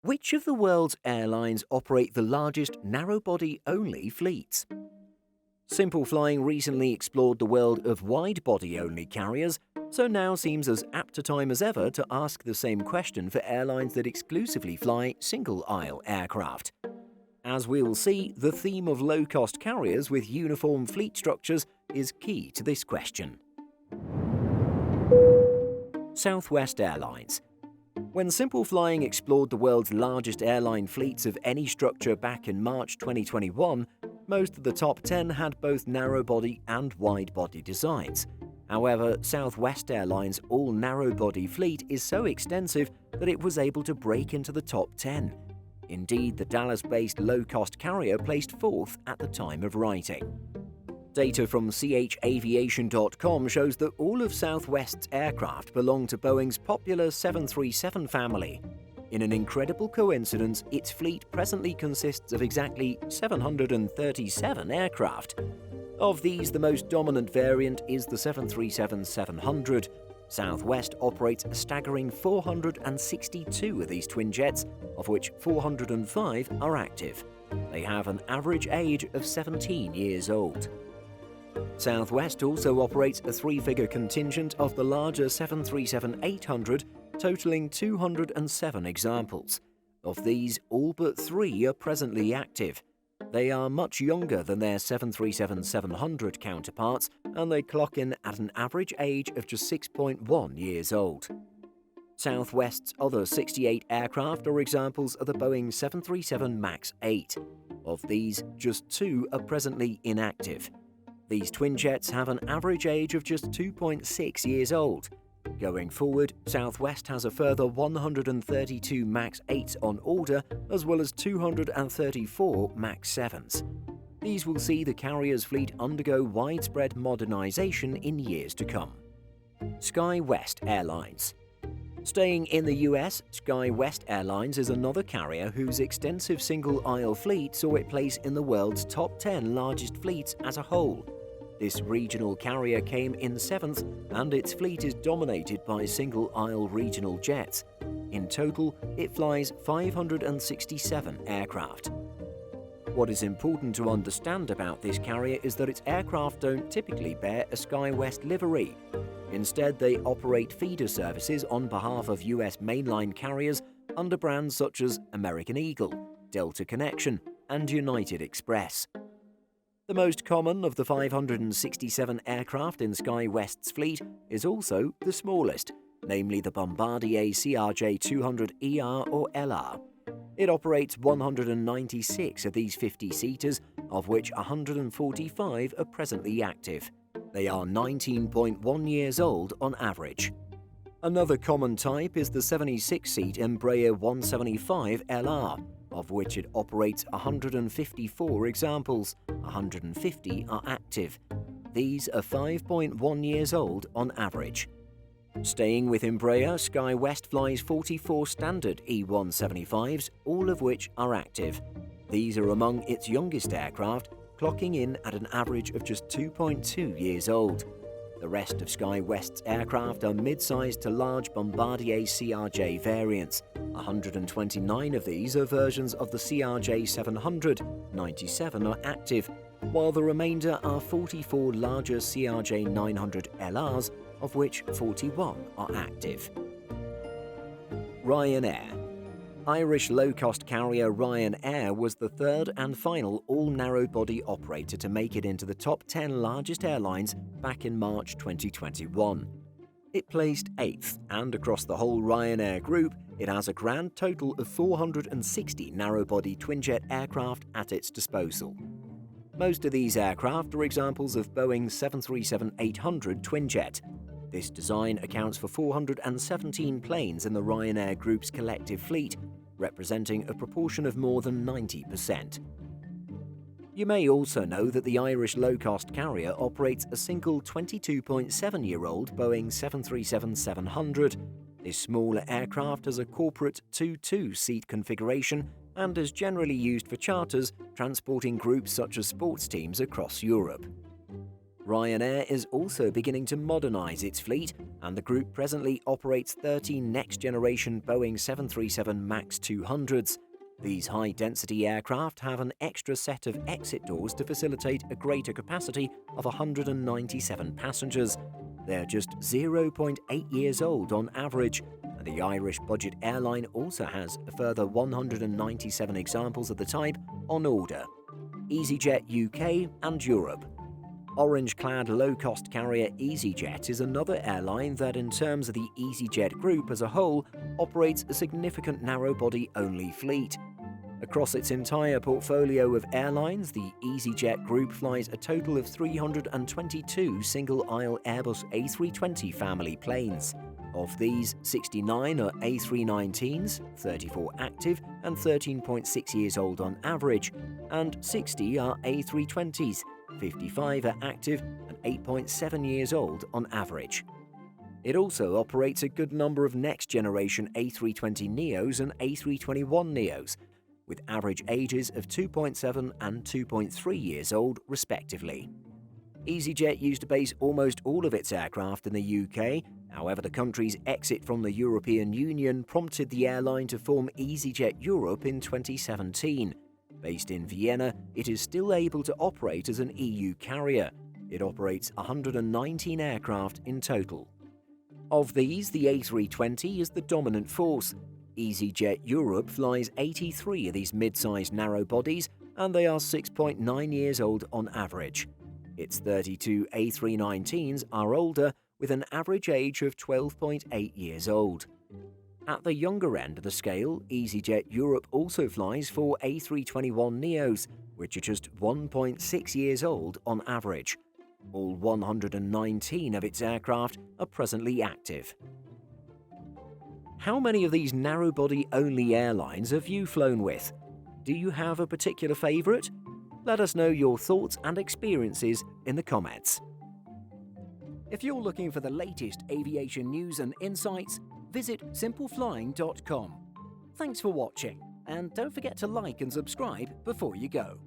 Which of the world's airlines operate the largest narrow-body-only fleets? Simple Flying recently explored the world of wide-body-only carriers, so now seems as apt a time as ever to ask the same question for airlines that exclusively fly single-aisle aircraft. As we'll see, the theme of low-cost carriers with uniform fleet structures is key to this question. SkyWest Airlines. When Simple Flying explored the world's largest airline fleets of any structure back in March 2021, most of the top 10 had both narrow-body and wide-body designs. However, SkyWest Airlines' all-narrow-body fleet is so extensive that it was able to break into the top 10. Indeed, the Dallas-based low-cost carrier placed fourth at the time of writing. Data from chaviation.com shows that all of SkyWest's aircraft belong to Boeing's popular 737 family. In an incredible coincidence, its fleet presently consists of exactly 737 aircraft. Of these, the most dominant variant is the 737-700. SkyWest operates a staggering 462 of these twin jets, of which 405 are active. They have an average age of 17 years old. SkyWest also operates a three-figure contingent of the larger 737-800, totaling 207 examples. Of these, all but three are presently active. They are much younger than their 737-700 counterparts, and they clock in at an average age of just 6.1 years old. SkyWest's other 68 aircraft are examples of the Boeing 737 MAX 8. Of these, just two are presently inactive. These twin jets have an average age of just 2.6 years old. Going forward, SkyWest has a further 132 MAX 8s on order, as well as 234 MAX 7s. These will see the carrier's fleet undergo widespread modernization in years to come. SkyWest Airlines. Staying in the US, SkyWest Airlines is another carrier whose extensive single-aisle fleet saw it place in the world's top 10 largest fleets as a whole. This regional carrier came in seventh, and its fleet is dominated by single-aisle regional jets. In total, it flies 567 aircraft. What is important to understand about this carrier is that its aircraft don't typically bear a SkyWest livery. Instead, they operate feeder services on behalf of US mainline carriers under brands such as American Eagle, Delta Connection, and United Express. The most common of the 567 aircraft in SkyWest's fleet is also the smallest, namely the Bombardier CRJ-200ER or LR. It operates 196 of these 50-seaters, of which 145 are presently active. They are 19.1 years old on average. Another common type is the 76-seat Embraer 175 LR, of which it operates 154 examples. 150 are active. These are 5.1 years old on average. Staying with Embraer, SkyWest flies 44 standard E175s, all of which are active. These are among its youngest aircraft, clocking in at an average of just 2.2 years old. The rest of SkyWest's aircraft are mid-sized to large Bombardier CRJ variants. 129 of these are versions of the CRJ-700, 97 are active, while the remainder are 44 larger CRJ-900 LRs, of which 41 are active. Ryanair. Irish low-cost carrier Ryanair was the third and final all-narrow-body operator to make it into the top 10 largest airlines back in March 2021. It placed 8th, and across the whole Ryanair group, it has a grand total of 460 narrow-body twin-jet aircraft at its disposal. Most of these aircraft are examples of Boeing's 737-800 twin-jet. This design accounts for 417 planes in the Ryanair Group's collective fleet, representing a proportion of more than 90%. You may also know that the Irish low-cost carrier operates a single 22.7-year-old Boeing 737-700. This smaller aircraft has a corporate 2-2-seat configuration and is generally used for charters transporting groups such as sports teams across Europe. Ryanair is also beginning to modernize its fleet, and the group presently operates 13 next-generation Boeing 737 MAX 200s. These high-density aircraft have an extra set of exit doors to facilitate a greater capacity of 197 passengers. They're just 0.8 years old on average, and the Irish budget airline also has a further 197 examples of the type on order. Easyjet UK and Europe. Orange-clad low-cost carrier Easyjet is another airline that, in terms of the Easyjet group as a whole, operates a significant narrow-body-only fleet. Across its entire portfolio of airlines, the Easyjet group flies a total of 322 single-aisle Airbus A320 family planes. Of these, 69 are A319s, 34 active and 13.6 years old on average, and 60 are A320s, 55 are active and 8.7 years old on average. It also operates a good number of next-generation A320neos and A321neos, with average ages of 2.7 and 2.3 years old respectively. Easyjet used to base almost all of its aircraft in the UK. However, the country's exit from the European Union prompted the airline to form Easyjet Europe in 2017. Based in Vienna, it is still able to operate as an EU carrier. It operates 119 aircraft in total. Of these, the A320 is the dominant force. Easyjet Europe flies 83 of these mid-sized narrow bodies, and they are 6.9 years old on average. Its 32 A319s are older, with an average age of 12.8 years old. At the younger end of the scale, Easyjet Europe also flies 4 A321neos, which are just 1.6 years old on average. All 119 of its aircraft are presently active. How many of these narrow-body-only airlines have you flown with? Do you have a particular favourite? Let us know your thoughts and experiences in the comments. If you're looking for the latest aviation news and insights, visit simpleflying.com. Thanks for watching, and don't forget to like and subscribe before you go.